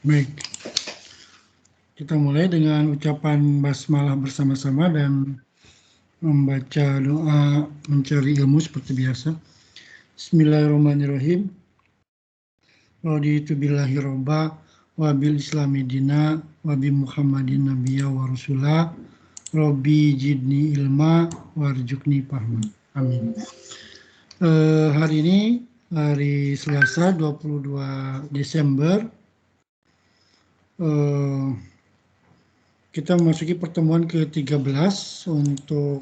Baik, kita mulai dengan ucapan basmalah bersama-sama dan membaca doa mencari ilmu seperti biasa. Bismillahirrahmanirrahim. Raditu billahi robba wa bil islami dina wa bi muhammadin nabiyya wa rasulah. Rabbi jidni ilma warjukni fahma. Amin. Hari ini hari Selasa 22 Desember kita memasuki pertemuan ke-13 untuk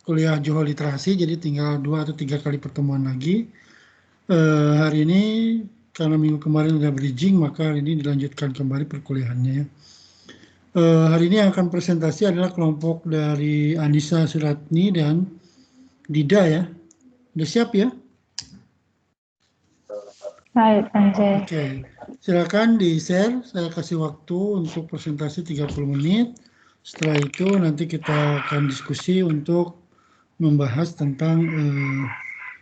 kuliah Johor Literasi, jadi tinggal 2 atau 3 kali pertemuan lagi. Hari ini karena minggu kemarin ada bridging, maka hari ini dilanjutkan kembali perkuliahannya ya. Hari ini yang akan presentasi adalah kelompok dari Anissa Suratni dan Dida ya. Udah siap ya? Baik, Anjay. Oke, silakan di-share. Saya kasih waktu untuk presentasi 30 menit. Setelah itu nanti kita akan diskusi untuk membahas tentang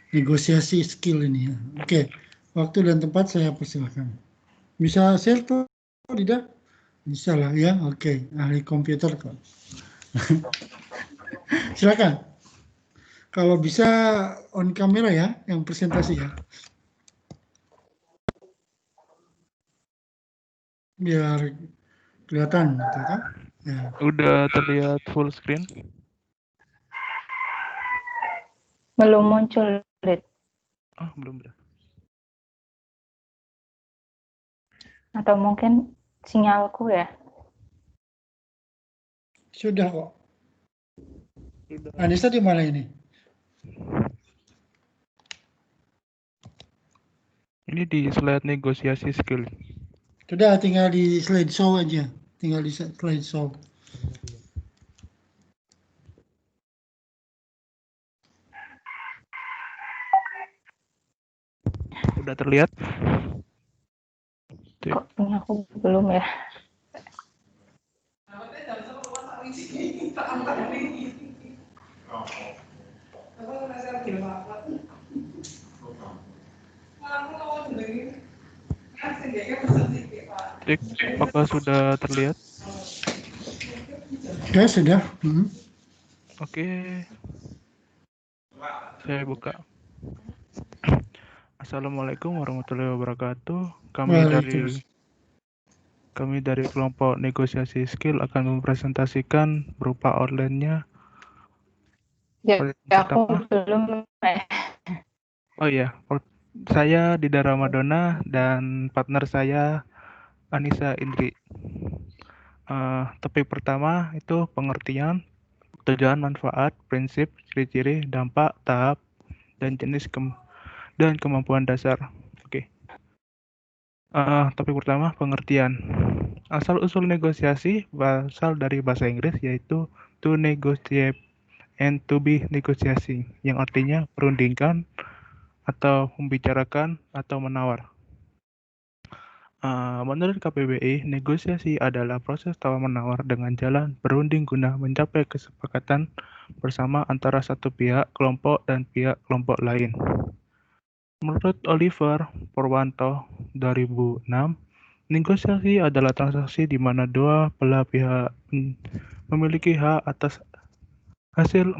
negosiasi skill ini ya. Oke, waktu dan tempat saya persilakan. Bisa share tuh, tidak? Bisa lah ya. Oke, ahli komputer kok. Silakan. Kalau bisa on kamera ya, yang presentasi ya. Biar kelihatan, gitu kan? Ya. Udah terlihat full screen? Belum muncul, Lid. Oh, belum. Atau mungkin sinyalku ya? Sudah kok. Sudah. Anissa di mana ini? Ini di slide negosiasi skill. Sudah, tinggal di slideshow aja. Tinggal di slideshow. Udah terlihat? Kok punya aku belum ya? Cek, apakah sudah terlihat? Ya, sudah. Oke. Saya buka. Assalamualaikum warahmatullahi wabarakatuh. Kami dari kelompok negosiasi skill akan mempresentasikan berupa outline-nya. Ya, aku belum. Oh iya, saya Dida Ramadona dan partner saya Anissa Indri. Topik pertama itu pengertian, tujuan, manfaat, prinsip, ciri-ciri, dampak, tahap, dan jenis dan kemampuan dasar. Oke. Topik pertama, pengertian. Asal-usul negosiasi berasal dari bahasa Inggris yaitu to negotiate and to be negotiating, yang artinya perundingkan atau membicarakan atau menawar. Menurut KPBI, negosiasi adalah proses tawar-menawar dengan jalan berunding guna mencapai kesepakatan bersama antara satu pihak kelompok dan pihak kelompok lain. Menurut Oliver Purwanto 2006, negosiasi adalah transaksi di mana dua belah pihak memiliki hak atas hasil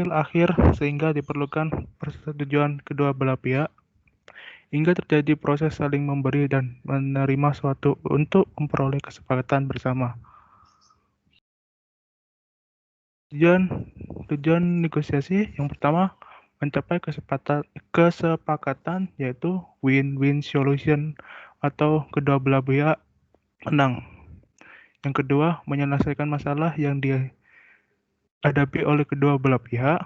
akhir sehingga diperlukan persetujuan kedua belah pihak hingga terjadi proses saling memberi dan menerima suatu untuk memperoleh kesepakatan bersama. Tujuan negosiasi yang pertama, mencapai kesepakatan yaitu win-win solution atau kedua belah pihak menang. Yang kedua, menyelesaikan masalah yang dihadapi oleh kedua belah pihak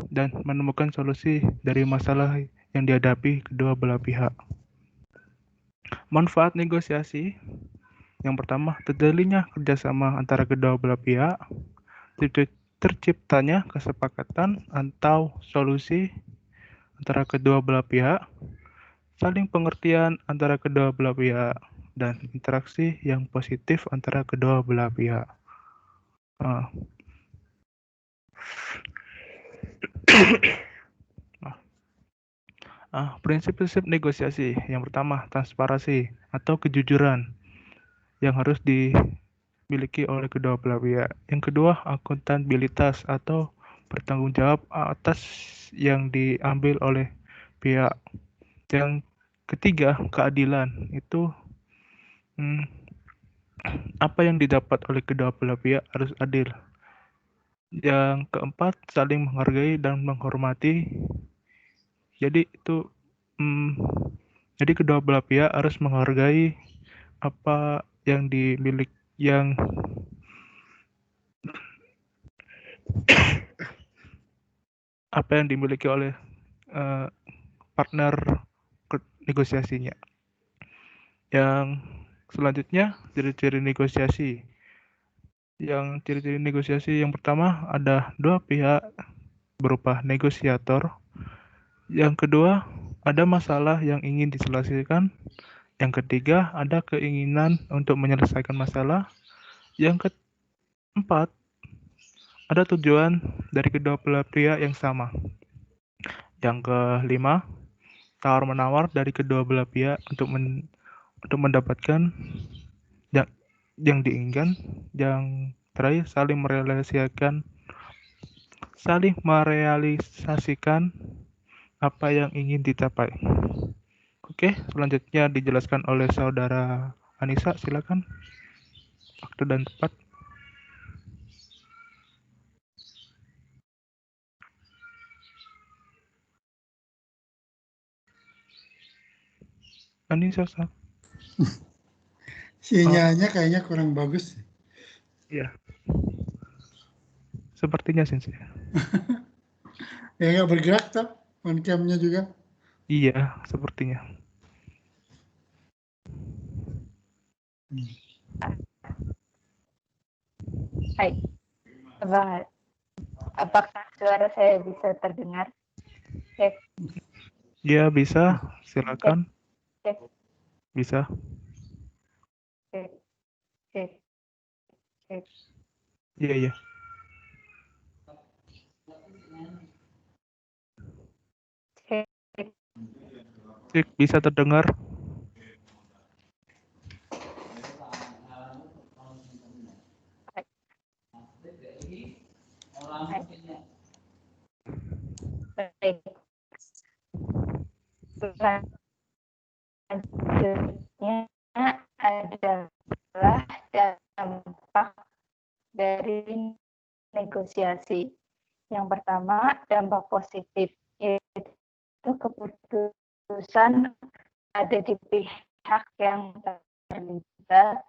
dan menemukan solusi dari masalah yang dihadapi kedua belah pihak. Manfaat negosiasi yang pertama, terjadinya kerjasama antara kedua belah pihak, terciptanya kesepakatan atau solusi antara kedua belah pihak, saling pengertian antara kedua belah pihak, dan interaksi yang positif antara kedua belah pihak. Prinsip-prinsip negosiasi. Yang pertama, transparansi atau kejujuran yang harus dimiliki oleh kedua belah pihak. Yang kedua, akuntabilitas atau bertanggung jawab atas yang diambil oleh pihak. Yang ketiga, keadilan. Itu apa yang didapat oleh kedua belah pihak harus adil. Yang keempat, saling menghargai dan menghormati. Jadi itu jadi kedua belah pihak harus menghargai apa yang dimiliki oleh partner negosiasinya. Yang selanjutnya, ciri-ciri negosiasi. Yang ciri-ciri negosiasi yang pertama ada dua pihak berupa negosiator. Yang kedua, ada masalah yang ingin diselesaikan. Yang ketiga, ada keinginan untuk menyelesaikan masalah. Yang keempat, ada tujuan dari kedua belah pihak yang sama. Yang kelima, tawar-menawar dari kedua belah pihak untuk mendapatkan yang diinginkan. Yang terakhir, saling merealisasikan apa yang ingin dicapai. Oke, selanjutnya dijelaskan oleh saudara Anissa, silakan. Waktu dan tempat. Anissa, Sinyalnya kayaknya kurang bagus. iya. Sepertinya sih. Ya nggak bergerak tak, on cam-nya juga. Iya, sepertinya. Hai. Apakah suara saya bisa terdengar? Cek. Iya, bisa. Silakan. Cek. Bisa. Cek. Cek. Cek. Iya. Cek, bisa terdengar. Baik. Selanjutnya adalah dampak dari negosiasi. Yang pertama, dampak positif, yaitu keputusan ada di pihak yang terlibat.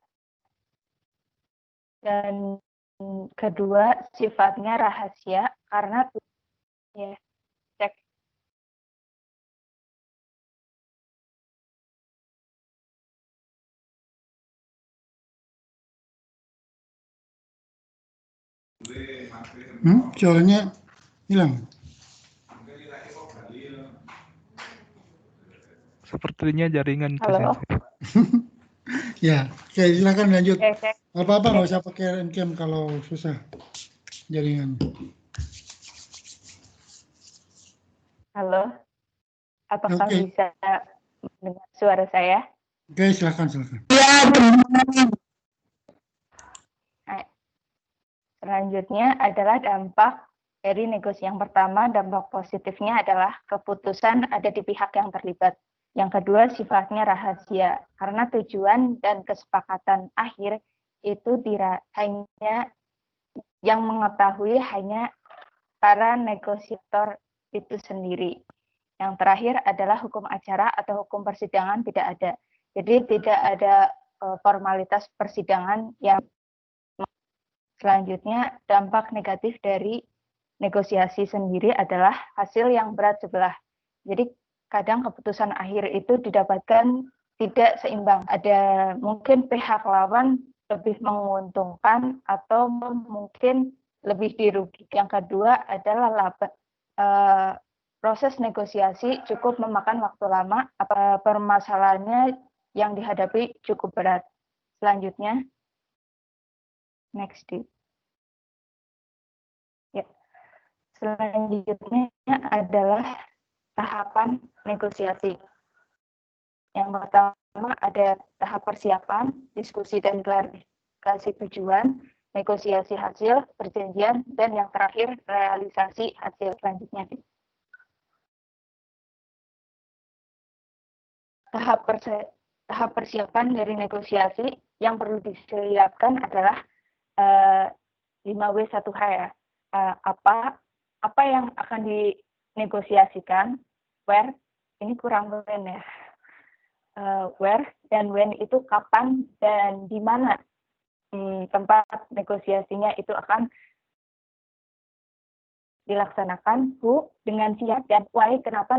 Dan kedua, sifatnya rahasia karena ya, cek. Suaranya hilang. Sepertinya jaringan. Halo. Ya, oke, silakan lanjut. Cek. Apa-apa nggak usah pakai on-cam kalau susah jaringan. Halo. Apakah Oke. bisa mendengar suara saya? Oke, silakan. Selanjutnya adalah dampak dari negosiasi. Yang pertama, dampak positifnya adalah keputusan ada di pihak yang terlibat. Yang kedua, sifatnya rahasia karena tujuan dan kesepakatan akhir itu hanya yang mengetahui hanya para negosiator itu sendiri. Yang terakhir adalah hukum acara atau hukum persidangan tidak ada. Jadi tidak ada formalitas persidangan yang. Selanjutnya, dampak negatif dari negosiasi sendiri adalah hasil yang berat sebelah. Jadi kadang keputusan akhir itu didapatkan tidak seimbang. Ada mungkin pihak lawan lebih menguntungkan atau mungkin lebih dirugikan. Yang kedua adalah proses negosiasi cukup memakan waktu lama. Permasalahannya yang dihadapi cukup berat. Selanjutnya, next. Ya. Selanjutnya adalah tahapan negosiasi. Yang pertama ada tahap persiapan, diskusi dan klarifikasi tujuan, negosiasi hasil, perjanjian, dan yang terakhir realisasi hasil selanjutnya. Tahap persiapan dari negosiasi yang perlu disiapkan adalah 5W1H ya. Apa yang akan dinegosiasikan, where, ini kurang when ya. Where dan when itu kapan dan di mana tempat negosiasinya itu akan dilaksanakan, who dengan siapa, dan why kenapa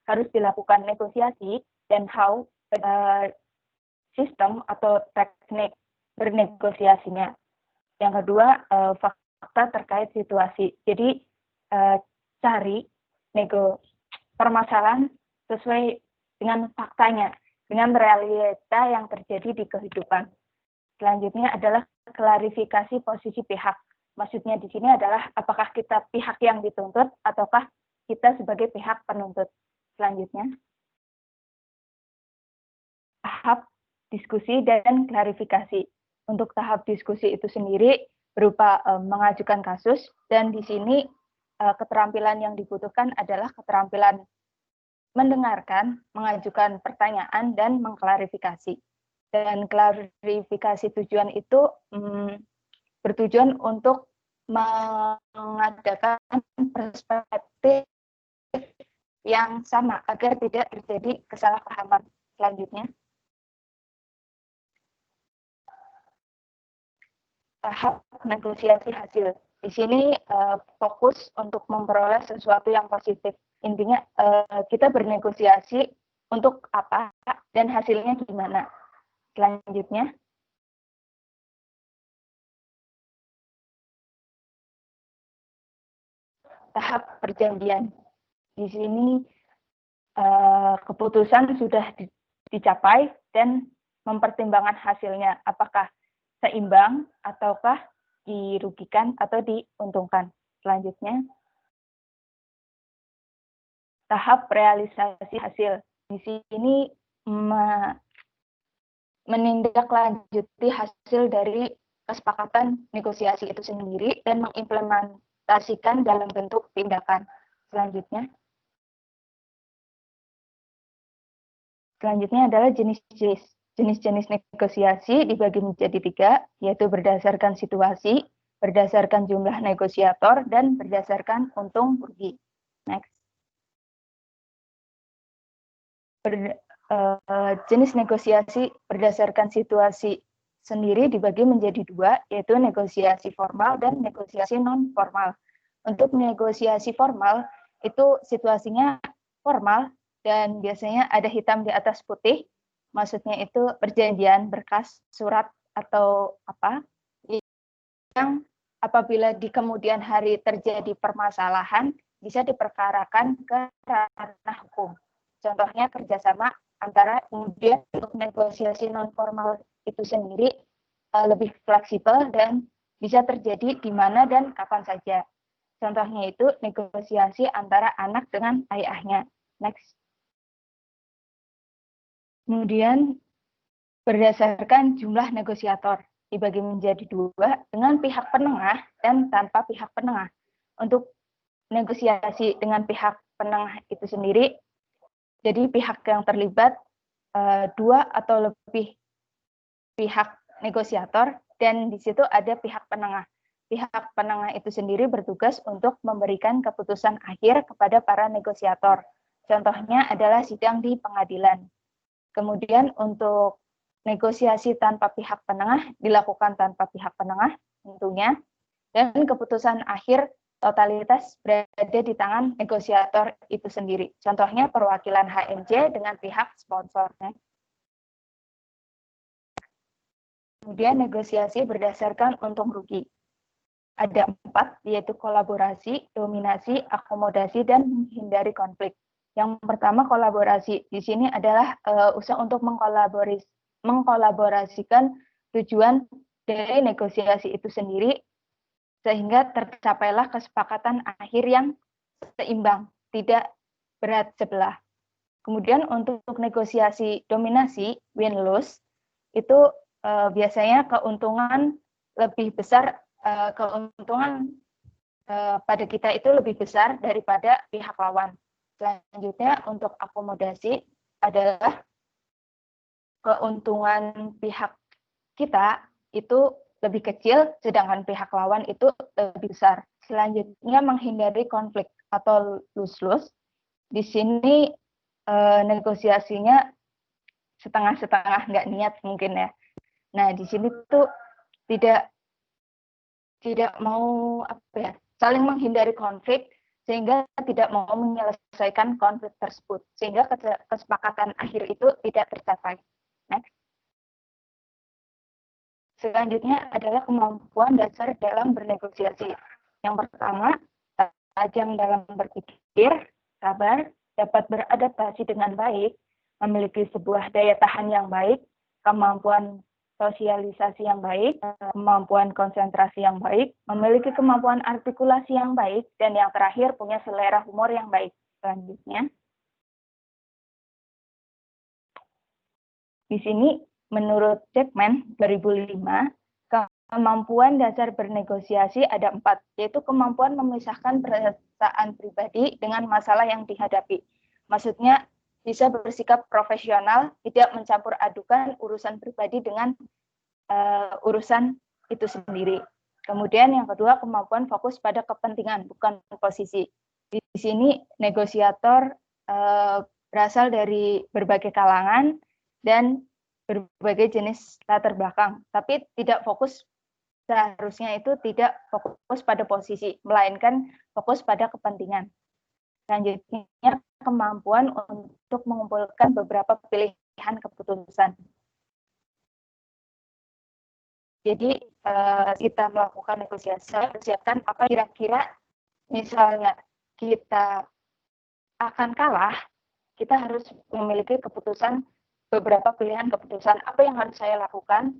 harus dilakukan negosiasi, dan how sistem atau teknik bernegosiasinya. Yang kedua, fakta terkait situasi. Jadi cari permasalahan sesuai dengan faktanya, dengan realita yang terjadi di kehidupan. Selanjutnya adalah klarifikasi posisi pihak. Maksudnya di sini adalah apakah kita pihak yang dituntut ataukah kita sebagai pihak penuntut. Selanjutnya, tahap diskusi dan klarifikasi. Untuk tahap diskusi itu sendiri berupa mengajukan kasus, dan di sini keterampilan yang dibutuhkan adalah keterampilan mendengarkan, mengajukan pertanyaan, dan mengklarifikasi. Dan klarifikasi tujuan itu bertujuan untuk mengadakan perspektif yang sama agar tidak terjadi kesalahpahaman. Selanjutnya, tahap negosiasi hasil. Di sini fokus untuk memperoleh sesuatu yang positif. Intinya kita bernegosiasi untuk apa dan hasilnya gimana. Selanjutnya, tahap perjanjian. Di sini keputusan sudah dicapai dan mempertimbangkan hasilnya, apakah seimbang ataukah dirugikan atau diuntungkan. Selanjutnya, tahap realisasi hasil. Di sini menindaklanjuti hasil dari kesepakatan negosiasi itu sendiri dan mengimplementasikan dalam bentuk tindakan. Selanjutnya adalah jenis-jenis negosiasi dibagi menjadi 3, yaitu berdasarkan situasi, berdasarkan jumlah negosiator, dan berdasarkan untung rugi. Next. Jenis negosiasi berdasarkan situasi sendiri dibagi menjadi 2, yaitu negosiasi formal dan negosiasi non-formal. Untuk negosiasi formal, itu situasinya formal dan biasanya ada hitam di atas putih, maksudnya itu perjanjian, berkas, surat, atau apa, yang apabila di kemudian hari terjadi permasalahan, bisa diperkarakan ke ranah hukum. Contohnya kerjasama antara, kemudian untuk negosiasi non-formal itu sendiri lebih fleksibel dan bisa terjadi di mana dan kapan saja. Contohnya itu negosiasi antara anak dengan ayahnya. Next. Kemudian berdasarkan jumlah negosiator dibagi menjadi 2, dengan pihak penengah dan tanpa pihak penengah. Untuk negosiasi dengan pihak penengah itu sendiri, jadi pihak yang terlibat 2 atau lebih pihak negosiator, dan di situ ada pihak penengah. Pihak penengah itu sendiri bertugas untuk memberikan keputusan akhir kepada para negosiator. Contohnya adalah sidang di pengadilan. Kemudian untuk negosiasi tanpa pihak penengah dilakukan tanpa pihak penengah tentunya, dan keputusan akhir totalitas berada di tangan negosiator itu sendiri. Contohnya perwakilan HMJ dengan pihak sponsornya. Kemudian negosiasi berdasarkan untung rugi. Ada 4, yaitu kolaborasi, dominasi, akomodasi, dan menghindari konflik. Yang pertama kolaborasi. Di sini adalah usaha untuk mengkolaborasikan tujuan dari negosiasi itu sendiri sehingga tercapailah kesepakatan akhir yang seimbang, tidak berat sebelah. Kemudian untuk negosiasi dominasi win-lose itu biasanya keuntungan lebih besar, keuntungan pada kita itu lebih besar daripada pihak lawan. Selanjutnya untuk akomodasi adalah keuntungan pihak kita itu lebih kecil, sedangkan pihak lawan itu lebih besar. Selanjutnya menghindari konflik atau lose-lose. Di sini negosiasinya setengah-setengah, nggak niat mungkin ya. Nah, di sini tuh tidak mau saling menghindari konflik sehingga tidak mau menyelesaikan konflik tersebut sehingga kesepakatan akhir itu tidak tercapai. Next. Selanjutnya adalah kemampuan dasar dalam bernegosiasi. Yang pertama, tajam dalam berpikir, sabar, dapat beradaptasi dengan baik, memiliki sebuah daya tahan yang baik, kemampuan sosialisasi yang baik, kemampuan konsentrasi yang baik, memiliki kemampuan artikulasi yang baik, dan yang terakhir punya selera humor yang baik. Selanjutnya, di sini menurut Jackman 2005, kemampuan dasar bernegosiasi ada 4, yaitu kemampuan memisahkan perasaan pribadi dengan masalah yang dihadapi. Maksudnya, bisa bersikap profesional, tidak mencampur adukan urusan pribadi dengan urusan itu sendiri. Kemudian yang kedua, kemampuan fokus pada kepentingan, bukan posisi. Di sini negosiator berasal dari berbagai kalangan dan berbagai jenis latar belakang, tapi tidak fokus, seharusnya itu tidak fokus pada posisi, melainkan fokus pada kepentingan. Selanjutnya, kemampuan untuk mengumpulkan beberapa pilihan keputusan. Jadi, kita melakukan negosiasi, persiapkan apa kira-kira, misalnya kita akan kalah, kita harus memiliki keputusan, beberapa pilihan keputusan, apa yang harus saya lakukan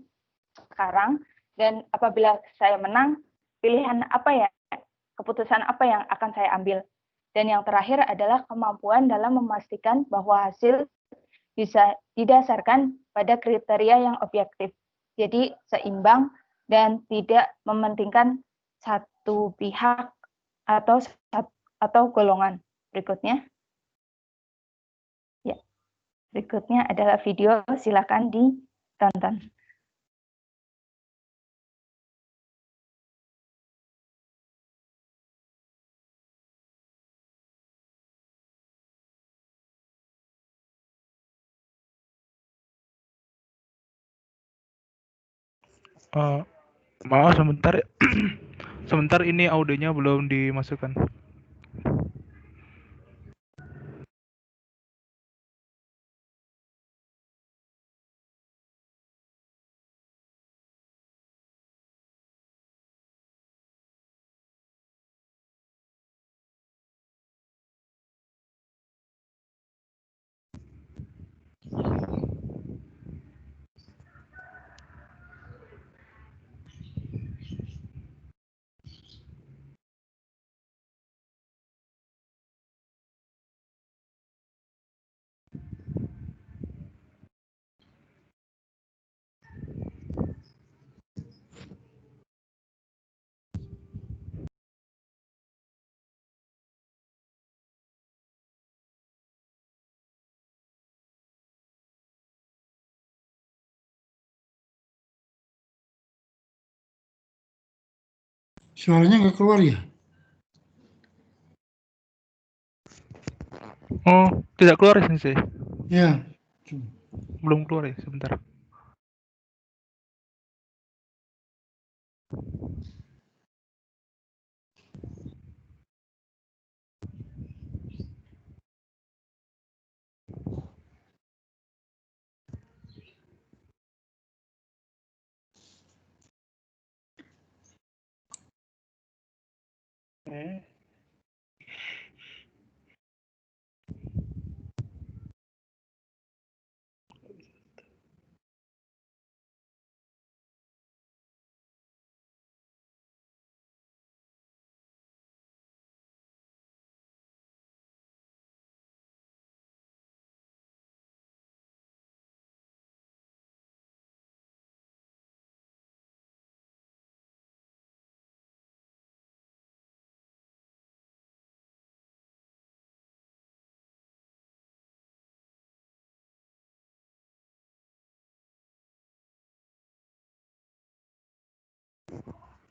sekarang, dan apabila saya menang, pilihan apa ya, keputusan apa yang akan saya ambil. Dan yang terakhir adalah kemampuan dalam memastikan bahwa hasil bisa didasarkan pada kriteria yang objektif. Jadi seimbang dan tidak mementingkan satu pihak atau golongan. Berikutnya. Ya. Berikutnya adalah video, silakan ditonton. Maaf sebentar, sebentar ini audionya belum dimasukkan. Suaranya nggak keluar ya? Oh, tidak keluar ya, Sensei? Ya. Belum keluar ya, sebentar.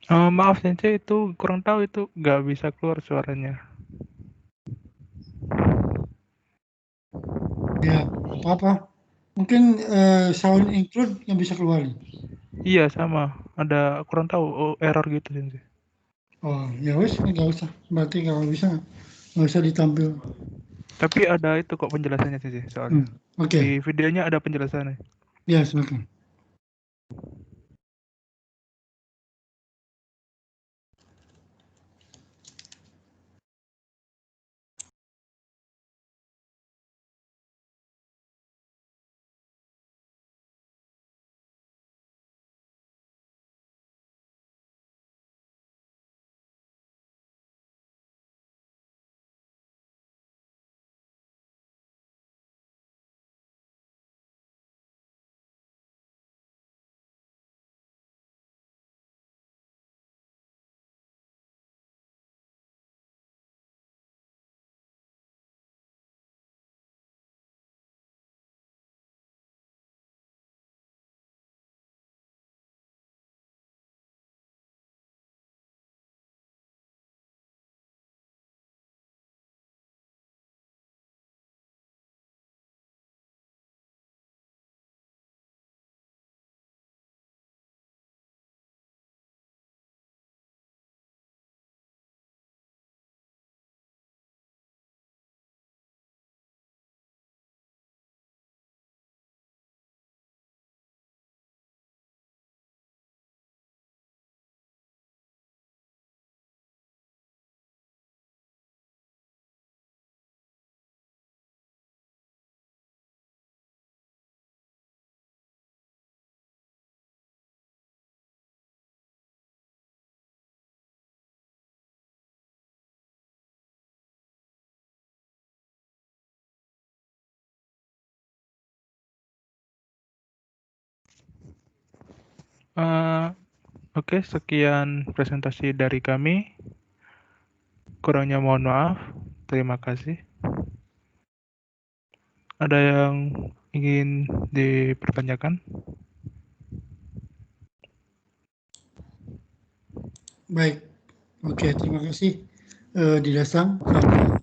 Maaf Sensei, itu kurang tahu, itu nggak bisa keluar suaranya. Ya, apa-apa. Mungkin sound include yang bisa keluar. Iya sama, ada kurang tahu error gitu Sensei. Oh, ya wes, nggak usah. Berarti kalau bisa nggak usah ditampil. Tapi ada itu kok penjelasannya Sensei soalnya. Oke. Di videonya ada penjelasannya. Ya, silakan. Oke, sekian presentasi dari kami. Kurangnya mohon maaf. Terima kasih. Ada yang ingin dipertanyakan? Baik. Oke, terima kasih Didasang sama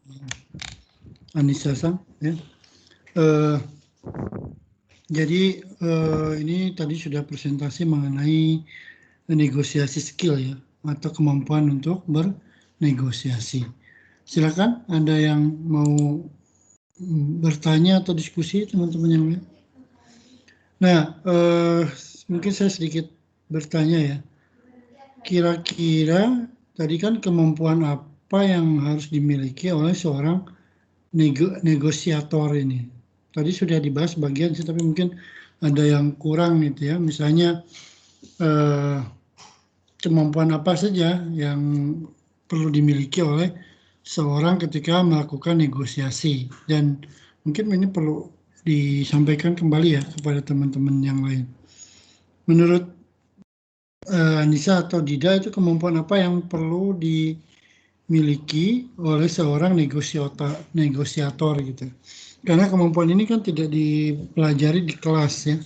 Anissa-san. Ya. Jadi ini tadi sudah presentasi mengenai negosiasi skill ya, atau kemampuan untuk bernegosiasi. Silakan, ada yang mau bertanya atau diskusi, teman-teman yang lain. Nah, mungkin saya sedikit bertanya ya. Kira-kira tadi kan kemampuan apa yang harus dimiliki oleh seorang negosiator ini? Tadi sudah dibahas bagian sih, tapi mungkin ada yang kurang gitu ya. Misalnya kemampuan apa saja yang perlu dimiliki oleh seorang ketika melakukan negosiasi, dan mungkin ini perlu disampaikan kembali ya kepada teman-teman yang lain. Menurut Anissa atau Dida, itu kemampuan apa yang perlu dimiliki oleh seorang negosiator gitu? Karena kemampuan ini kan tidak dipelajari di kelas ya.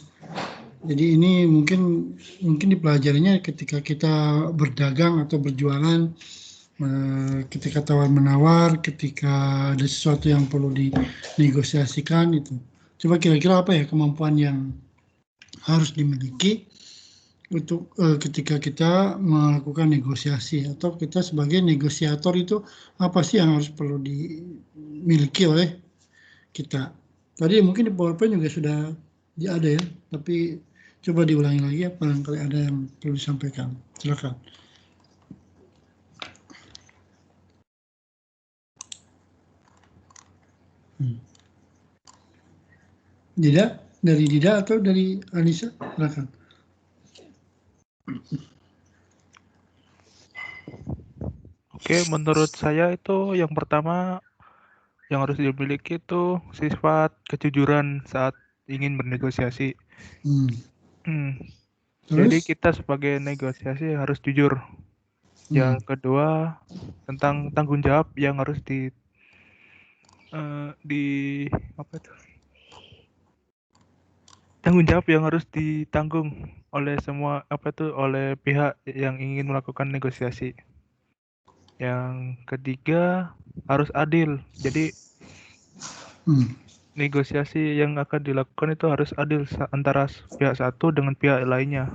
Jadi ini mungkin dipelajarinya ketika kita berdagang atau berjualan, ketika tawar menawar, ketika ada sesuatu yang perlu dinegosiasikan itu. Coba kira-kira apa ya kemampuan yang harus dimiliki untuk ketika kita melakukan negosiasi, atau kita sebagai negosiator itu apa sih yang harus perlu dimiliki oleh kita? Tadi mungkin di PowerPoint juga sudah ada ya, tapi coba diulangi lagi ya, barangkali ada yang perlu disampaikan. Silakan. Dida, dari Dida atau dari Anissa? Silakan. Oke, menurut saya itu yang pertama yang harus dimiliki itu sifat kejujuran saat ingin bernegosiasi. Jadi Terus? kita sebagai negosiasi harus jujur. Yang kedua tentang tanggung jawab yang harus di apa itu? tanggung jawab yang harus ditanggung oleh semua oleh pihak yang ingin melakukan negosiasi. Yang ketiga harus adil. Jadi negosiasi yang akan dilakukan itu harus adil antara pihak satu dengan pihak lainnya.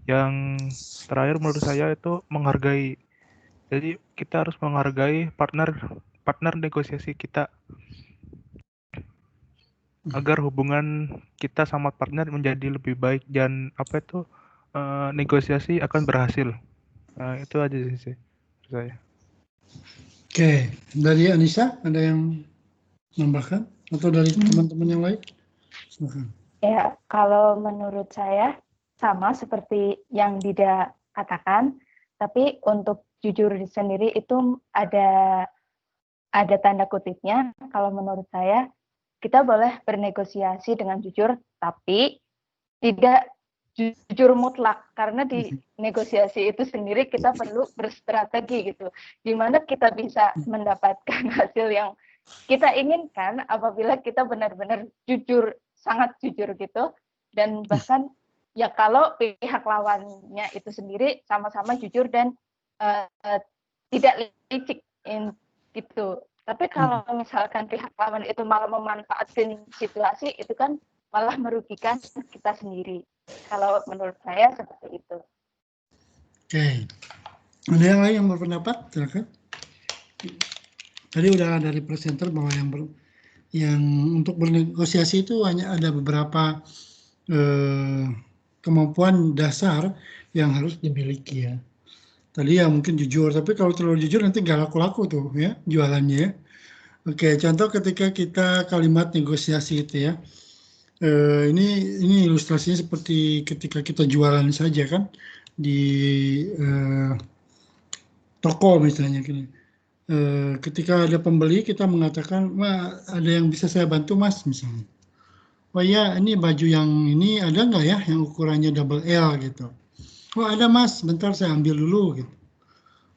Yang terakhir menurut saya itu menghargai. Jadi kita harus menghargai partner negosiasi kita agar hubungan kita sama partner menjadi lebih baik dan negosiasi akan berhasil. Nah, itu aja sih saya. Oke, dari Anissa ada yang menambahkan atau dari teman-teman yang lain? Silakan. Ya, kalau menurut saya sama seperti yang Dida katakan, tapi untuk jujur sendiri itu ada tanda kutipnya. Kalau menurut saya, kita boleh bernegosiasi dengan jujur, tapi tidak jujur mutlak, karena di negosiasi itu sendiri kita perlu berstrategi gitu, di mana kita bisa mendapatkan hasil yang kita inginkan apabila kita benar-benar jujur, sangat jujur gitu, dan bahkan ya kalau pihak lawannya itu sendiri sama-sama jujur dan tidak licik gitu. Tapi kalau misalkan pihak lawan itu malah memanfaatkan situasi, itu kan malah merugikan kita sendiri. Kalau menurut saya seperti itu. Oke. Ada yang lain yang berpendapat? Silakan. Tadi udah dari presenter bahwa yang untuk bernegosiasi itu hanya ada beberapa kemampuan dasar yang harus dimiliki ya. Tadi ya mungkin jujur, tapi kalau terlalu jujur nanti nggak laku-laku tuh ya jualannya ya. Oke, contoh ketika kita kalimat negosiasi itu ya. Ini ilustrasinya seperti ketika kita jualan saja kan di toko misalnya. Ketika ada pembeli kita mengatakan, ada yang bisa saya bantu mas misalnya. Oh ya, ini baju yang ini ada nggak ya yang ukurannya double L gitu. Oh ada mas, bentar saya ambil dulu gitu.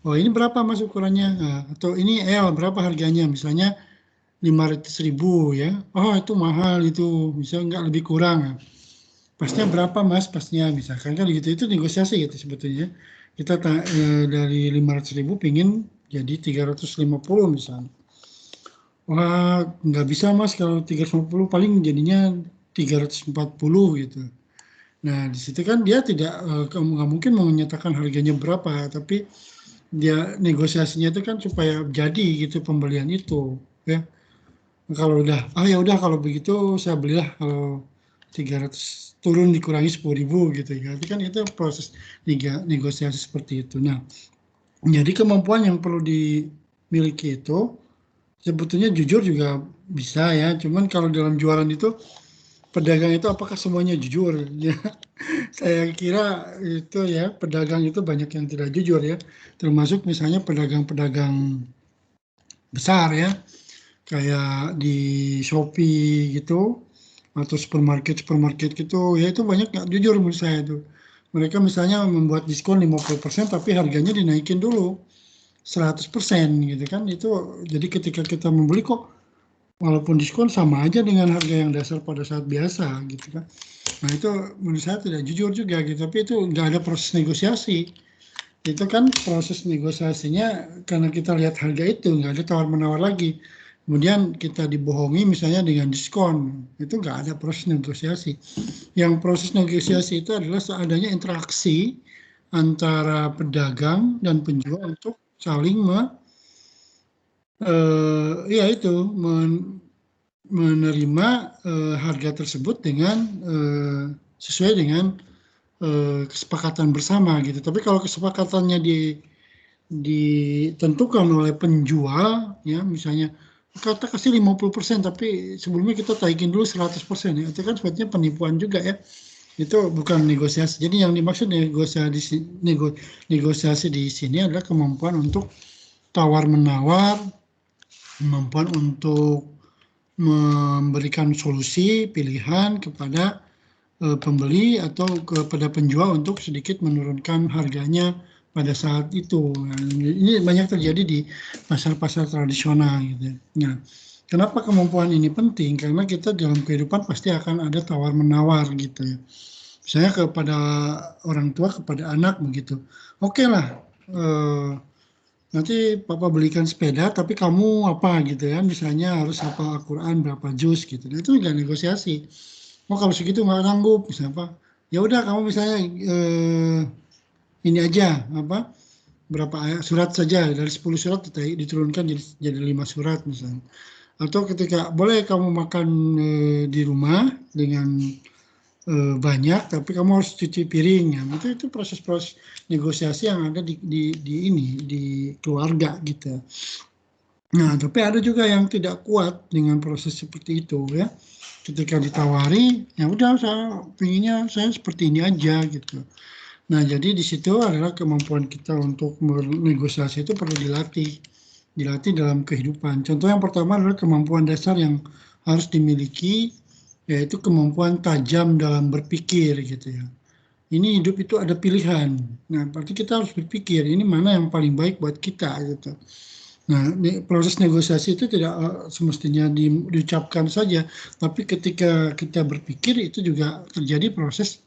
Oh ini berapa mas ukurannya? Nah, atau ini L berapa harganya? Misalnya 500.000 ya. Oh itu mahal itu, bisa nggak lebih kurang. Pasnya berapa mas? Pasnya misalkan kan gitu, itu negosiasi gitu sebetulnya. Kita dari 500.000 pingin jadi 350 misalnya. Wah nggak bisa mas kalau 350 paling jadinya 340 gitu. Nah di situ kan dia nggak mungkin menyatakan harganya berapa, tapi dia negosiasinya itu kan supaya jadi gitu pembelian itu ya. Kalau udah ya udah kalau begitu saya belilah kalau 300 turun dikurangi 10.000 gitu ya. Jadi kan itu proses negosiasi seperti itu. Nah, jadi kemampuan yang perlu dimiliki itu sebetulnya jujur juga bisa ya. Cuman kalau dalam jualan itu pedagang itu apakah semuanya jujur? Ya, saya kira itu ya pedagang itu banyak yang tidak jujur ya. Termasuk misalnya pedagang-pedagang besar ya, kayak di Shopee gitu atau supermarket gitu ya, itu banyak nggak jujur menurut saya itu. Mereka misalnya membuat diskon 50% tapi harganya dinaikin dulu 100% gitu kan. Itu jadi ketika kita membeli kok walaupun diskon sama aja dengan harga yang dasar pada saat biasa gitu kan. Nah itu menurut saya tidak jujur juga gitu, tapi itu nggak ada proses negosiasi. Itu kan proses negosiasinya karena kita lihat harga itu, nggak ada tawar-menawar lagi. Kemudian kita dibohongi misalnya dengan diskon, itu nggak ada proses negosiasi. Yang proses negosiasi itu adalah seadanya interaksi antara pedagang dan penjual untuk saling menerima harga tersebut dengan sesuai dengan kesepakatan bersama gitu. Tapi kalau kesepakatannya ditentukan oleh penjual ya, misalnya kita kasih 50% tapi sebelumnya kita taikin dulu 100% ya, itu kan sebetulnya penipuan juga ya. Itu bukan negosiasi. Jadi yang dimaksud negosiasi di sini adalah kemampuan untuk tawar-menawar, kemampuan untuk memberikan solusi pilihan kepada pembeli atau kepada penjual untuk sedikit menurunkan harganya pada saat itu. Nah, ini banyak terjadi di pasar-pasar tradisional gitu. Nah, Kenapa kemampuan ini penting? Karena kita dalam kehidupan pasti akan ada tawar-menawar gitu ya. Misalnya kepada orang tua, kepada anak begitu. Oke lah, nanti papa belikan sepeda, tapi kamu apa gitu ya. Misalnya harus hafal Al-Quran berapa juz gitu. Nah, itu nggak negosiasi. Oh kalau segitu nggak sanggup, misalnya apa? Ya udah kamu misalnya ini aja apa? Berapa ayat surat saja dari 10 surat diturunkan jadi 5 surat misalnya. Atau ketika boleh kamu makan di rumah dengan banyak, tapi kamu harus cuci piring ya. Itu proses-proses negosiasi yang ada di keluarga gitu. Nah, tapi ada juga yang tidak kuat dengan proses seperti itu ya. Ketika ditawari, ya udah saya pinginnya saya seperti ini aja gitu. Nah, jadi di situ adalah kemampuan kita untuk bernegosiasi itu perlu dilatih dalam kehidupan. Contoh yang pertama adalah kemampuan dasar yang harus dimiliki, yaitu kemampuan tajam dalam berpikir gitu ya. Ini hidup itu ada pilihan. Nah, berarti kita harus berpikir ini mana yang paling baik buat kita gitu. Nah, proses negosiasi itu tidak semestinya diucapkan saja, tapi ketika kita berpikir itu juga terjadi proses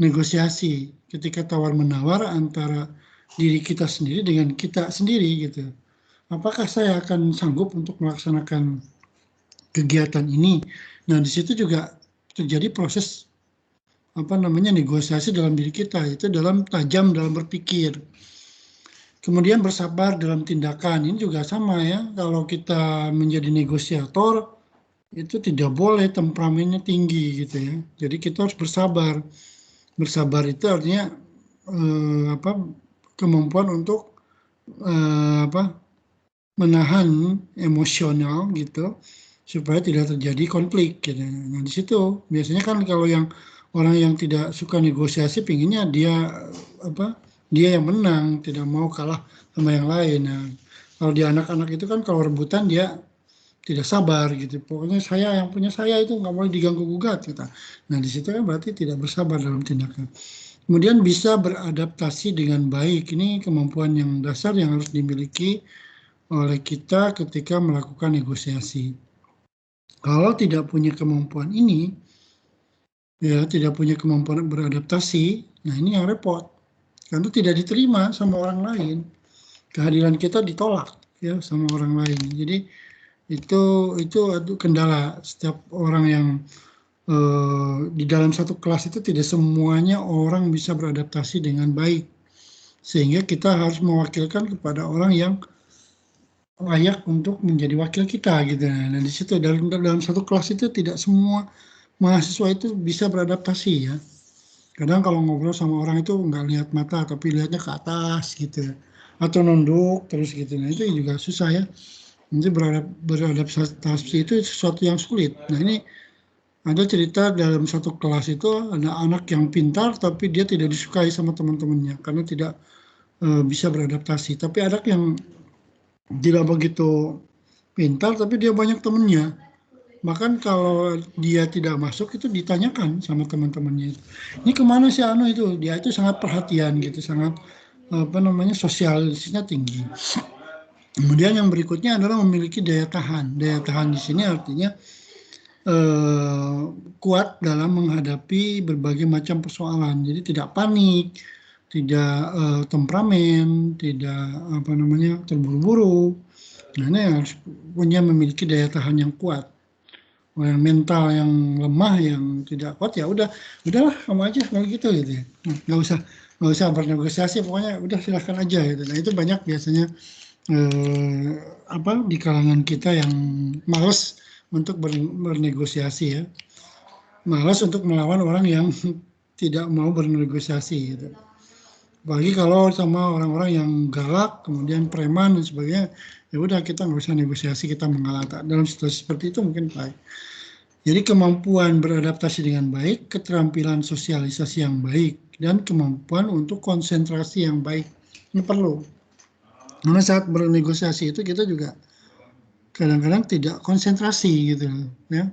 negosiasi ketika tawar-menawar antara diri kita sendiri dengan kita sendiri gitu. Apakah saya akan sanggup untuk melaksanakan kegiatan ini? Nah, di situ juga terjadi proses negosiasi dalam diri kita, itu tajam dalam berpikir. Kemudian bersabar dalam tindakan, ini juga sama ya. Kalau kita menjadi negosiator, itu tidak boleh temperamennya tinggi gitu ya. Jadi kita harus bersabar. Bersabar itu artinya kemampuan untuk menahan emosional gitu supaya tidak terjadi konflik gitu. Nah, di situ biasanya kan kalau yang orang yang tidak suka negosiasi pinginnya dia yang menang, tidak mau kalah sama yang lain. Nah, kalau di anak-anak itu kan kalau rebutan dia tidak sabar gitu. Pokoknya yang punya saya itu nggak boleh diganggu gugat gitu. Nah, di situ kan berarti tidak bersabar dalam tindakan. Kemudian bisa beradaptasi dengan baik. Ini kemampuan yang dasar yang harus dimiliki oleh kita ketika melakukan negosiasi. Kalau tidak punya kemampuan ini, ya tidak punya kemampuan beradaptasi, nah ini yang repot. Karena tidak diterima sama orang lain. Kehadiran kita ditolak ya sama orang lain. Jadi itu kendala setiap orang yang di dalam satu kelas itu tidak semuanya orang bisa beradaptasi dengan baik. Sehingga kita harus mewakilkan kepada orang yang layak untuk menjadi wakil kita gitu. Nah, di situ dalam satu kelas itu tidak semua mahasiswa itu bisa beradaptasi ya. Kadang kalau ngobrol sama orang itu nggak lihat mata tapi lihatnya ke atas gitu, atau nunduk terus gitu. Nah itu juga susah ya. Nanti beradaptasi itu sesuatu yang sulit. Nah ini ada cerita dalam satu kelas itu ada anak yang pintar tapi dia tidak disukai sama teman-temannya karena tidak bisa beradaptasi. Tapi anak yang tidak begitu pintar tapi dia banyak temannya. Bahkan kalau dia tidak masuk itu ditanyakan sama teman-temannya. Ini kemana sih itu? Dia itu sangat perhatian gitu, sangat sosialisasinya tinggi. Kemudian yang berikutnya adalah memiliki daya tahan. Daya tahan di sini artinya kuat dalam menghadapi berbagai macam persoalan. Jadi tidak panik, tidak temperamen, tidak terburu-buru. Nah ini harus memiliki daya tahan yang kuat. Yang mental yang lemah, yang tidak kuat ya udahlah kamu aja kalau gitu ya. Nggak usah bernegosiasi, pokoknya udah silahkan aja gitu. Nah itu banyak biasanya di kalangan kita yang malas untuk bernegosiasi ya, malas untuk melawan orang yang tidak mau bernegosiasi gitu. Apalagi kalau sama orang-orang yang galak, kemudian preman dan sebagainya, ya udah kita nggak usah negosiasi, kita mengalah. Dalam situasi seperti itu mungkin baik. Jadi kemampuan beradaptasi dengan baik, keterampilan sosialisasi yang baik, dan kemampuan untuk konsentrasi yang baik. Ini perlu. Karena saat bernegosiasi itu kita juga kadang-kadang tidak konsentrasi gitu ya.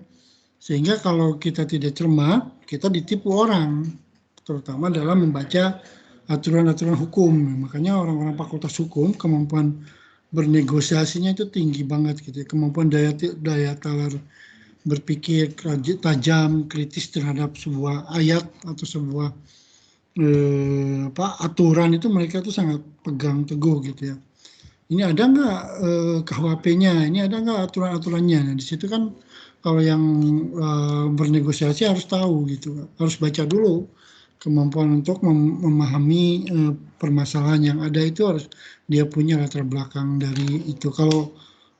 Sehingga kalau kita tidak cermat, kita ditipu orang, terutama dalam membaca aturan-aturan hukum. Makanya orang-orang fakultas hukum kemampuan bernegosiasinya itu tinggi banget gitu ya. Kemampuan daya talar berpikir tajam, kritis terhadap sebuah ayat atau sebuah aturan itu mereka tuh sangat pegang teguh gitu ya. Ini ada nggak KUHP-nya? Ini ada nggak aturan-aturannya? Nah, di situ kan kalau yang bernegosiasi harus tahu gitu, harus baca dulu. Kemampuan untuk memahami permasalahan yang ada itu harus dia punya latar belakang dari itu. Kalau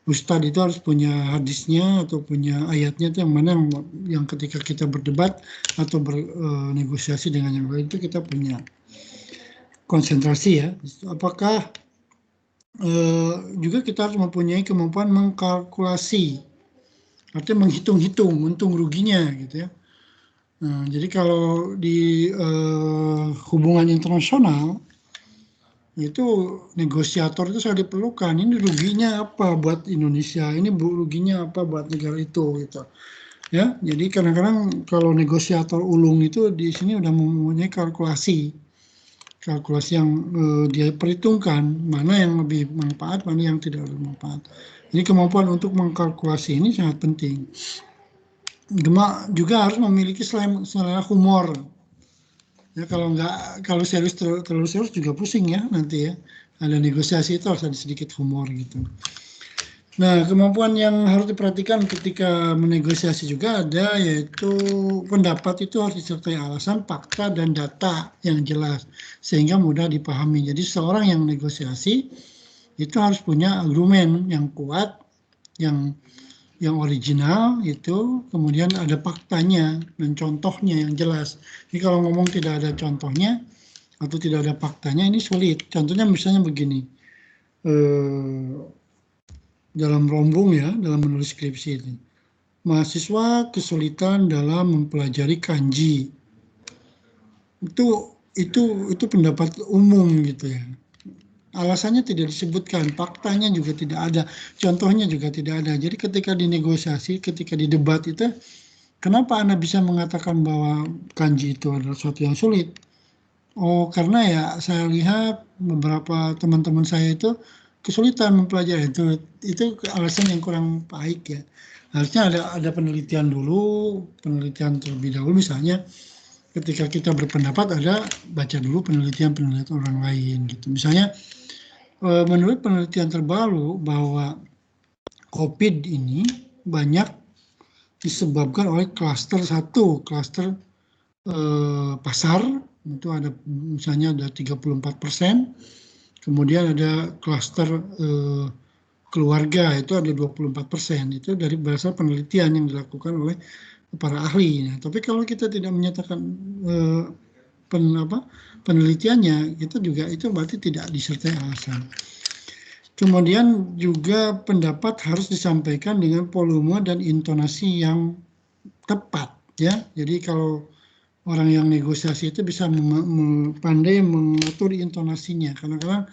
Ustadz itu harus punya hadisnya atau punya ayatnya itu yang mana yang ketika kita berdebat atau bernegosiasi dengan yang lain itu kita punya konsentrasi ya. Apakah juga kita harus mempunyai kemampuan mengkalkulasi, artinya menghitung-hitung untung ruginya gitu ya. Nah, jadi kalau di hubungan internasional itu negosiator itu sangat diperlukan. Ini ruginya apa buat Indonesia? Ini ruginya apa buat negara itu gitu. Ya, jadi kadang-kadang kalau negosiator ulung itu di sini udah mempunyai kalkulasi yang dia perhitungkan mana yang lebih manfaat, mana yang tidak bermanfaat. Jadi kemampuan untuk mengkalkulasi ini sangat penting. Juga harus memiliki selera humor. Ya kalau serius terlalu serius juga pusing ya nanti ya. Ada negosiasi itu harus ada sedikit humor gitu. Nah, kemampuan yang harus diperhatikan ketika menegosiasi juga ada, yaitu pendapat itu harus disertai alasan, fakta, dan data yang jelas sehingga mudah dipahami. Jadi seorang yang negosiasi itu harus punya argumen yang kuat, yang original itu, kemudian ada faktanya dan contohnya yang jelas. Jadi kalau ngomong tidak ada contohnya atau tidak ada faktanya ini sulit. Contohnya misalnya begini, dalam rombong ya, dalam menulis skripsi itu, mahasiswa kesulitan dalam mempelajari kanji. Itu pendapat umum gitu ya. Alasannya tidak disebutkan, faktanya juga tidak ada, contohnya juga tidak ada. Jadi ketika dinegosiasi, ketika didebat itu, kenapa Anda bisa mengatakan bahwa kanji itu adalah sesuatu yang sulit? Oh, karena ya saya lihat beberapa teman-teman saya itu kesulitan mempelajari itu alasan yang kurang baik ya. Harusnya ada penelitian dulu, penelitian terlebih dahulu misalnya ketika kita berpendapat ada baca dulu penelitian orang lain gitu. Misalnya menurut penelitian terbaru bahwa COVID ini banyak disebabkan oleh klaster pasar, itu ada misalnya ada 34%, kemudian ada klaster keluarga itu ada 24%, itu dari berdasar penelitian yang dilakukan oleh para ahli. Nah, tapi kalau kita tidak menyatakan penelitiannya, itu juga itu berarti tidak disertai alasan. Kemudian juga pendapat harus disampaikan dengan volume dan intonasi yang tepat ya. Jadi kalau orang yang negosiasi itu bisa pandai mengatur intonasinya. Kadang-kadang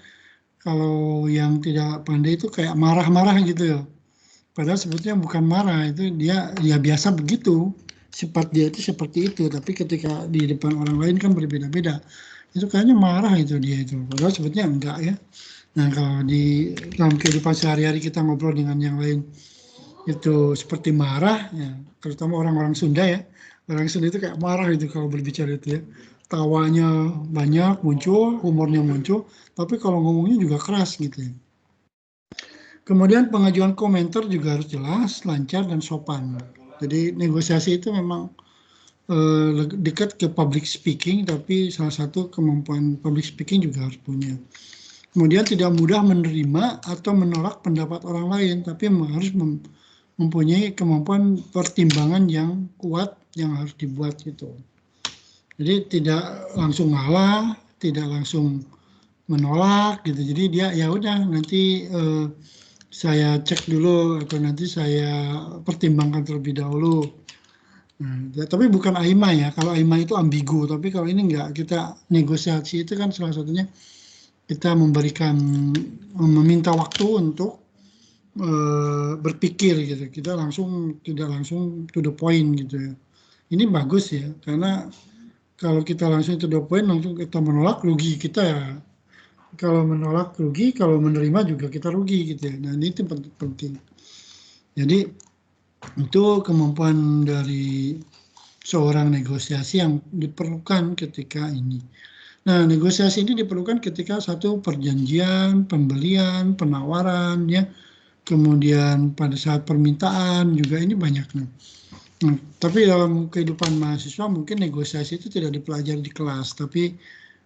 kalau yang tidak pandai itu kayak marah-marah gitu ya. Padahal sebetulnya bukan marah, itu dia biasa begitu. Sifat dia itu seperti itu, tapi ketika di depan orang lain kan berbeda-beda. Itu kayaknya marah itu dia itu. Padahal sebetulnya enggak ya. Nah, kalau di dalam kehidupan sehari-hari kita ngobrol dengan yang lain itu seperti marah, ya, terutama orang-orang Sunda ya. Orang Sunda itu kayak marah itu kalau berbicara itu ya. Tawanya banyak muncul, humornya muncul, tapi kalau ngomongnya juga keras gitu ya. Kemudian pengajuan komentar juga harus jelas, lancar, dan sopan. Jadi negosiasi itu memang dekat ke public speaking, tapi salah satu kemampuan public speaking juga harus punya. Kemudian tidak mudah menerima atau menolak pendapat orang lain, tapi harus mempunyai kemampuan pertimbangan yang kuat yang harus dibuat gitu. Jadi tidak langsung ngalah, tidak langsung menolak gitu. Jadi dia ya udah nanti saya cek dulu atau nanti saya pertimbangkan terlebih dahulu. Nah, ya, tapi bukan AIMA ya. Kalau AIMA itu ambigu, tapi kalau ini enggak, kita negosiasi itu kan salah satunya kita meminta waktu untuk berpikir gitu. Kita tidak langsung to the point gitu ya. Ini bagus ya, karena kalau kita langsung to the point langsung kita menolak, rugi kita ya. Kalau menolak rugi, kalau menerima juga kita rugi gitu ya. Nah ini itu penting. Jadi itu kemampuan dari seorang negosiasi yang diperlukan ketika ini. Nah negosiasi ini diperlukan ketika satu perjanjian, pembelian, penawaran ya. Kemudian pada saat permintaan juga ini banyaknya. Nah, tapi dalam kehidupan mahasiswa mungkin negosiasi itu tidak dipelajari di kelas, tapi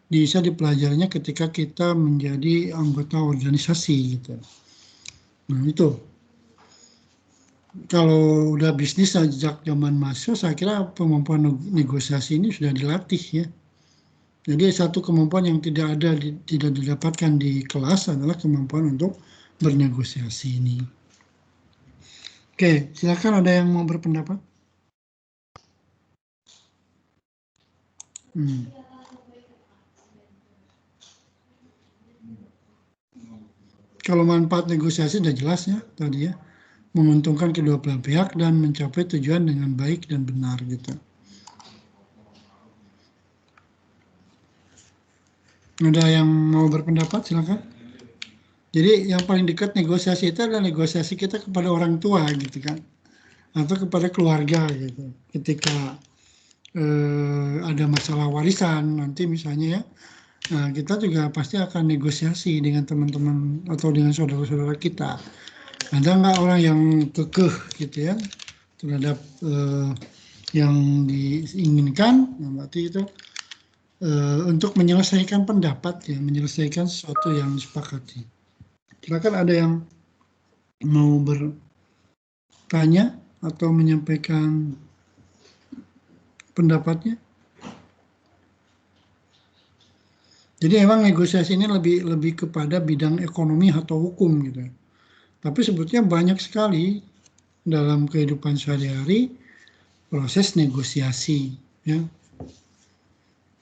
bisa dipelajarinya ketika kita menjadi anggota organisasi gitu. Nah itu kalau udah bisnis sejak zaman mahasiswa, saya kira kemampuan negosiasi ini sudah dilatih ya. Jadi satu kemampuan yang tidak didapatkan di kelas adalah kemampuan untuk bernegosiasi ini. Oke, silakan ada yang mau berpendapat. Kalau manfaat negosiasi sudah jelas ya tadi ya, menguntungkan kedua belah pihak dan mencapai tujuan dengan baik dan benar gitu. Ada yang mau berpendapat silakan. Jadi yang paling dekat negosiasi itu adalah negosiasi kita kepada orang tua gitu kan, atau kepada keluarga gitu. Ketika ada masalah warisan nanti misalnya ya. Nah, kita juga pasti akan negosiasi dengan teman-teman atau dengan saudara-saudara kita. Ada nggak orang yang kekeh gitu ya terhadap yang diinginkan, nah, berarti itu untuk menyelesaikan pendapat ya, menyelesaikan sesuatu yang disepakati. Silakan ada yang mau bertanya atau menyampaikan pendapatnya. Jadi emang negosiasi ini lebih kepada bidang ekonomi atau hukum gitu. Tapi sebetulnya banyak sekali dalam kehidupan sehari-hari proses negosiasi, ya,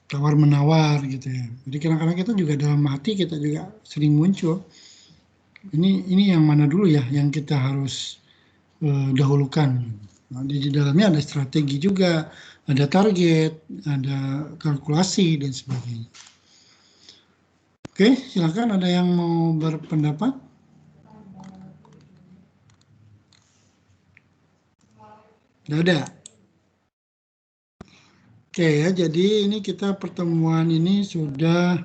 tawar menawar gitu ya. Jadi kadang-kadang kita juga dalam hati kita juga sering muncul. Ini yang mana dulu ya yang kita harus dahulukan. Nah, di dalamnya ada strategi juga, ada target, ada kalkulasi dan sebagainya. Oke, silakan ada yang mau berpendapat. Tidak ada. Oke ya, jadi ini kita pertemuan ini sudah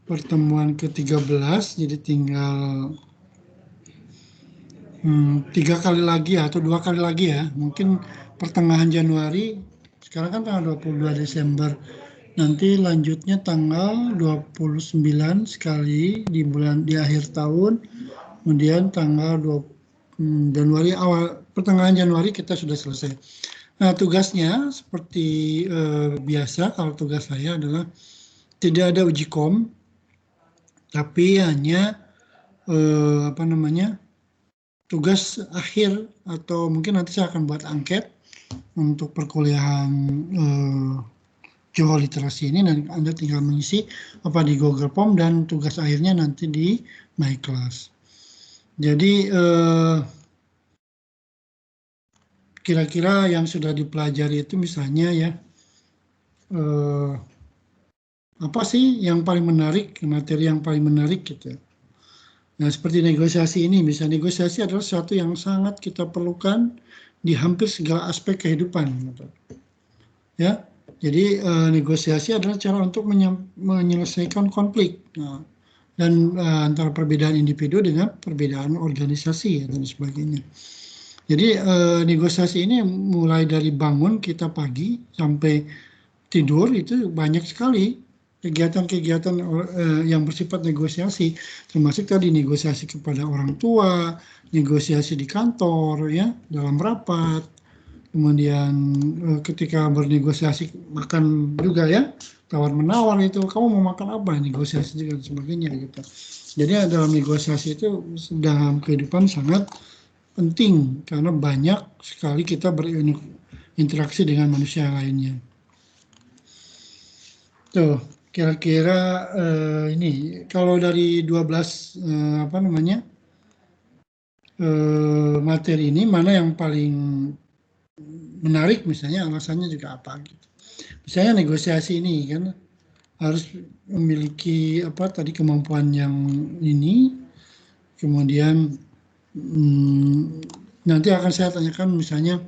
pertemuan ke-13, jadi tinggal 3 kali lagi ya, atau 2 kali lagi ya. Mungkin pertengahan Januari, sekarang kan tanggal 22 Desember. Nanti lanjutnya tanggal 29 sekali di akhir tahun, kemudian tanggal 20 Januari pertengahan Januari kita sudah selesai. Nah tugasnya seperti biasa kalau tugas saya adalah tidak ada uji kom, tapi hanya tugas akhir atau mungkin nanti saya akan buat angket untuk perkuliahan Johor literasi ini dan Anda tinggal mengisi apa di Google Form dan tugas akhirnya nanti di My Class. Jadi kira-kira yang sudah dipelajari itu misalnya ya apa sih yang paling menarik, materi yang paling menarik gitu. Nah seperti negosiasi ini, misalnya negosiasi adalah sesuatu yang sangat kita perlukan di hampir segala aspek kehidupan. Gitu. Ya. Jadi negosiasi adalah cara untuk menyelesaikan konflik dan antara perbedaan individu dengan perbedaan organisasi dan sebagainya. Jadi negosiasi ini mulai dari bangun kita pagi sampai tidur itu banyak sekali kegiatan-kegiatan yang bersifat negosiasi, termasuk tadi negosiasi kepada orang tua, negosiasi di kantor ya dalam rapat. Kemudian ketika bernegosiasi makan juga ya, tawar-menawar itu, kamu mau makan apa, negosiasi dan sebagainya gitu. Jadi dalam negosiasi itu dalam kehidupan sangat penting, karena banyak sekali kita berinteraksi dengan manusia lainnya. Tuh, kira-kira ini, kalau dari 12 materi ini, mana yang paling menarik misalnya alasannya juga apa gitu. Misalnya negosiasi ini kan harus memiliki kemampuan yang ini. Kemudian nanti akan saya tanyakan misalnya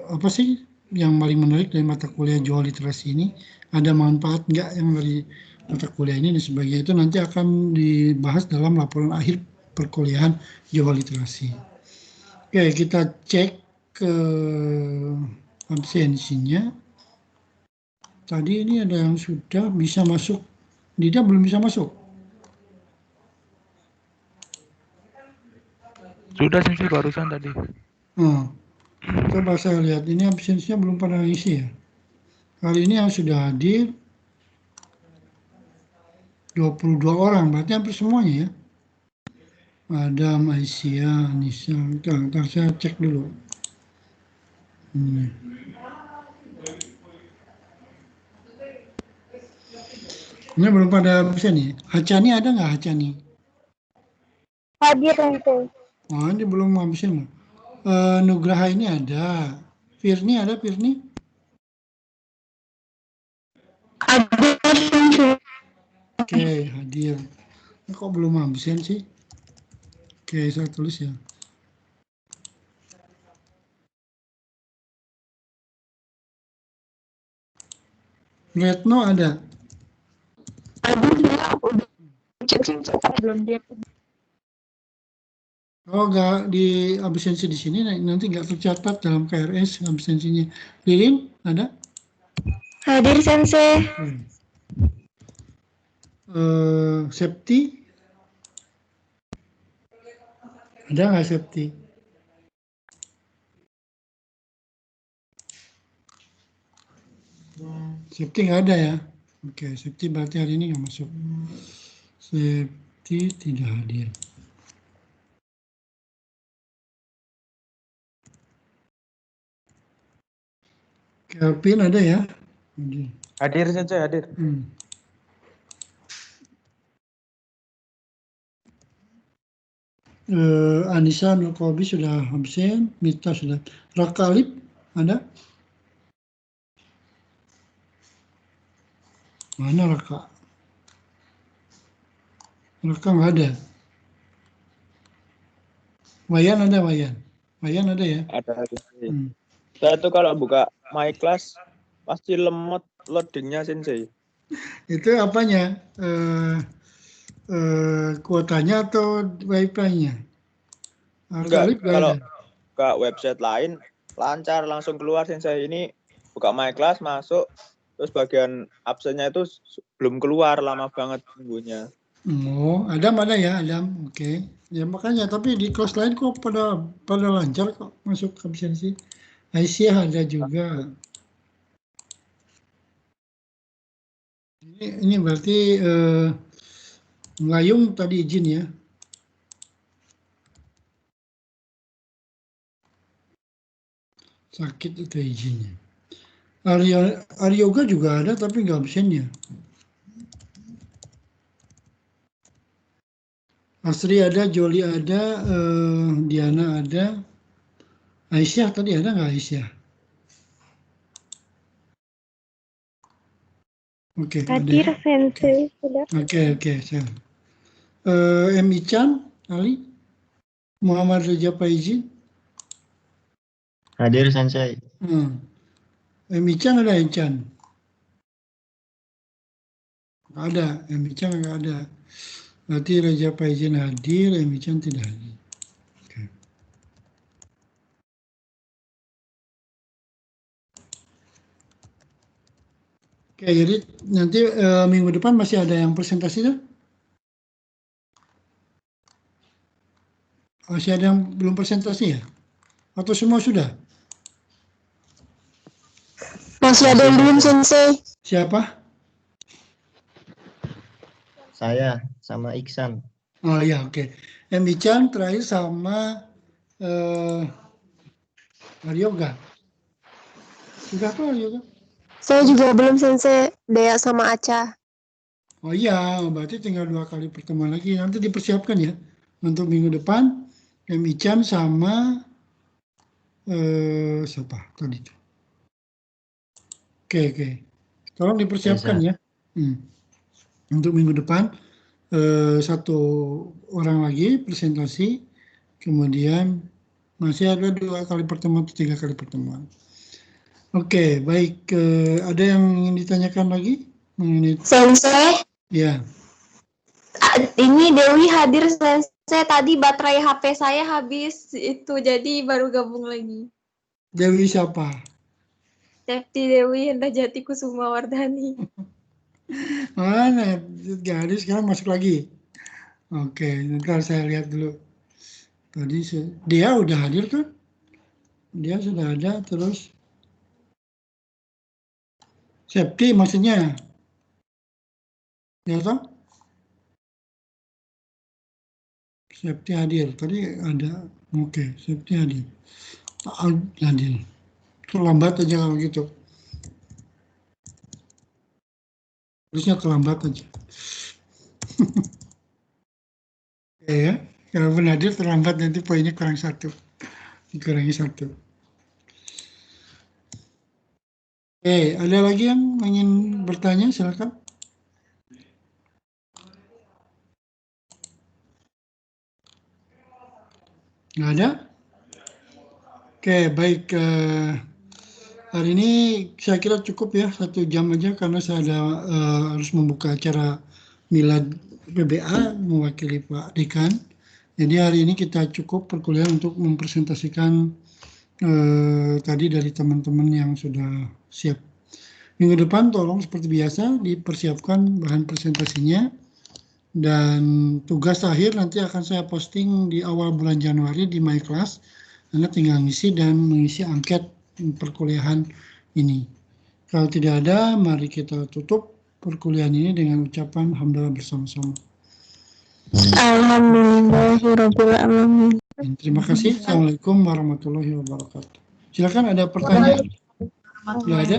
apa sih yang paling menarik dari mata kuliah Jawa Literasi ini, ada manfaat nggak yang dari mata kuliah ini dan sebagainya, itu nanti akan dibahas dalam laporan akhir perkuliahan Jawa Literasi. Oke, kita cek ke absensinya. Tadi ini ada yang sudah bisa masuk, Dida belum bisa masuk. Sudah sih barusan tadi. Coba saya lihat, ini absensinya belum pada isi ya. Kali ini yang sudah hadir 22 orang, berarti hampir semuanya ya. Adam, Aisyah, Nisa, ntar saya cek dulu. Ini belum pada absen nih. Hacani ada nggak Hacani? Hadir Sensei. Oh, ini belum absen. Nugraha ini ada. Firni ada, Firni? Hadir Sensei. Oke, hadir. Kok belum absen sih? Oke, saya tulis ya. Retno ada? Hadir ya, udah cek Sensei belum dia. Oh, nggak di absensi di sini, nanti nggak tercatat dalam KRS absensinya. Lilin ada? Hadir Sensei. Septi? Ada nggak Septi? Septi nggak ada ya? Oke, Septi berarti hari ini nggak masuk. Septi tidak hadir. Kelvin ada ya? Hadir saja, hadir. Anissa Nurkobi sudah absen, Mita sudah. Rakalip ada? Mana Raka? Raka nggak ada. Wayan ada, Wayan? Wayan ada ya? Ada. Saya tuh kalau buka My Class pasti lemot loadingnya Sensei. Itu apanya? Kuotanya atau wifi-nya? Enggak, kalau buka website lain lancar langsung keluar Sensei. Ini buka My Class masuk, terus bagian absennya itu belum keluar, lama banget tunggunya. Oh, Adam ada ya, Adam. Oke. Ya makanya, tapi di kelas lain kok pada lancar kok masuk absensi. Aisyah ada juga. Ini berarti Ngayung tadi izin ya. Sakit itu izinnya. Aryoga juga ada tapi nggak absennya. Asri ada, Joli ada, Diana ada. Aisyah tadi ada nggak Aisyah? Oke, Hadir ada. Sensei sudah. Oke, saya. M. Ichan, Ali, Muhammad Reza Paizin. Hadir Sensei. M. Ichan ada Ichan? Nggak ada, M. Ichan nggak ada. Berarti Reza Paizin hadir, M. Ichan tidak hadir. Oke, jadi nanti minggu depan masih ada yang presentasi tuh? Masih ada yang belum presentasi ya? Atau semua sudah? Masih ada yang belum Sensei. Siapa? Saya sama Iksan. Oh iya, oke. M. Ichan terakhir sama Aryoga. Sudah apa Aryoga? Saya juga belum Sensei. Dea sama Aca. Oh iya, berarti tinggal 2 kali pertemuan lagi. Nanti dipersiapkan ya. Untuk minggu depan, M. Ichan sama siapa tadi itu? Oke. Tolong dipersiapkan ya. Untuk minggu depan 1 orang lagi presentasi, kemudian masih ada 2 kali pertemuan atau 3 kali pertemuan. Oke, baik. Ada yang ingin ditanyakan lagi mengenai? Sensei, Ya. ini Dewi hadir Sensei. Tadi baterai HP saya habis itu, jadi baru gabung lagi. Dewi siapa? Septi Dewi Hendajati Kusuma Wardhani. Mana? Jadi sekarang masuk lagi. Oke, ntar saya lihat dulu. Tadi dia udah hadir kan? Dia sudah ada, terus Septi maksudnya? Ya toh? Septi hadir. Tadi ada. Oke, Septi hadir. Hadir. Terlambat aja kalau gitu. Harusnya terlambat aja. Oke ya. Kalau pun hadir terlambat nanti poinnya kurang 1. Dikurangi 1. Oke, ada lagi yang ingin bertanya? Silakan. Nggak ada? Oke, baik. Hari ini saya kira cukup ya, 1 jam aja karena saya ada harus membuka acara milad PBA mewakili Pak Dekan. Jadi hari ini kita cukup perkuliahan untuk mempresentasikan tadi dari teman-teman yang sudah siap. Minggu depan tolong seperti biasa dipersiapkan bahan presentasinya. Dan tugas akhir nanti akan saya posting di awal bulan Januari di My Class. Anda tinggal ngisi dan mengisi angket perkuliahan ini. Kalau tidak ada, mari kita tutup perkuliahan ini dengan ucapan hamdalah bersama-sama. Alhamdulillahirabbil alamin. Terima kasih. Assalamualaikum warahmatullahi wabarakatuh. Silakan ada pertanyaan. Tidak ada.